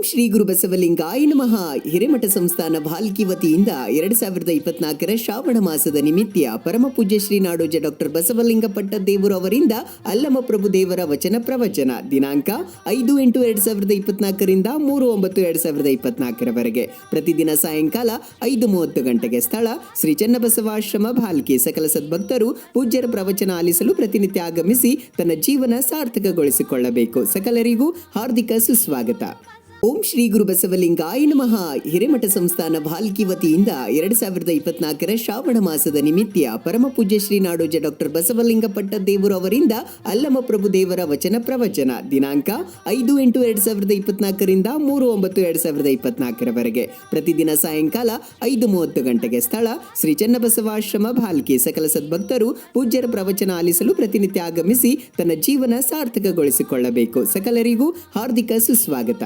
ಶ್ರೀ ಗುರು ಬಸವಲಿಂಗಾಯ ನಮಃ. ಹಿರೇಮಠ ಸಂಸ್ಥಾನ ಭಾಲ್ಕಿ ವತಿಯಿಂದ 2024ರ ಶ್ರಾವಣ ಮಾಸದ ನಿಮಿತ್ತ ಪರಮ ಪೂಜ್ಯ ಶ್ರೀ ನಾಡೋಜ ಡಾಕ್ಟರ್ ಬಸವಲಿಂಗ ಪಟ್ಟದೇವರು ಅವರಿಂದ ಅಲ್ಲಮ ಪ್ರಭು ದೇವರ ವಚನ ಪ್ರವಚನ ದಿನಾಂಕ 5/8/2024ರಿಂದ 3/9/2024ರವರೆಗೆ ಪ್ರತಿದಿನ ಸಾಯಂಕಾಲ 5:30 ಗಂಟೆಗೆ. ಸ್ಥಳ ಶ್ರೀ ಚನ್ನಬಸವಾಶ್ರಮ ಭಾಲ್ಕಿ. ಸಕಲ ಸದ್ಭಕ್ತರು ಪೂಜ್ಯರ ಪ್ರವಚನ ಆಲಿಸಲು ಪ್ರತಿನಿತ್ಯ ಆಗಮಿಸಿ ತನ್ನ ಜೀವನ ಸಾರ್ಥಕಗೊಳಿಸಿಕೊಳ್ಳಬೇಕು. ಸಕಲರಿಗೂ ಹಾರ್ದಿಕ ಸುಸ್ವಾಗತ. ಓಂ ಶ್ರೀ ಗುರು ಬಸವಲಿಂಗಾಯ ನಮಃ. ಹಿರೇಮಠ ಸಂಸ್ಥಾನ ಭಾಲ್ಕಿ ವತಿಯಿಂದ 2024ರ ಶ್ರಾವಣ ಮಾಸದ ನಿಮಿತ್ತ ಪರಮ ಪೂಜ್ಯ ಶ್ರೀ ನಾಡೋಜ ಡಾಕ್ಟರ್ ಬಸವಲಿಂಗ ಪಟ್ಟದೇವರು ಅವರಿಂದ ಅಲ್ಲಮ ಪ್ರಭು ದೇವರ ವಚನ ಪ್ರವಚನ ದಿನಾಂಕ 5/8/2024ರಿಂದ 3/9/2024ರವರೆಗೆ ಪ್ರತಿದಿನ ಸಾಯಂಕಾಲ 5:30 ಗಂಟೆಗೆ. ಸ್ಥಳ ಶ್ರೀ ಚನ್ನಬಸವಾಶ್ರಮ ಭಾಲ್ಕಿ. ಸಕಲ ಸದ್ಭಕ್ತರು ಪೂಜ್ಯರ ಪ್ರವಚನ ಆಲಿಸಲು ಪ್ರತಿನಿತ್ಯ ಆಗಮಿಸಿ ತನ್ನ ಜೀವನ ಸಾರ್ಥಕಗೊಳಿಸಿಕೊಳ್ಳಬೇಕು. ಸಕಲರಿಗೂ ಹಾರ್ದಿಕ ಸುಸ್ವಾಗತ.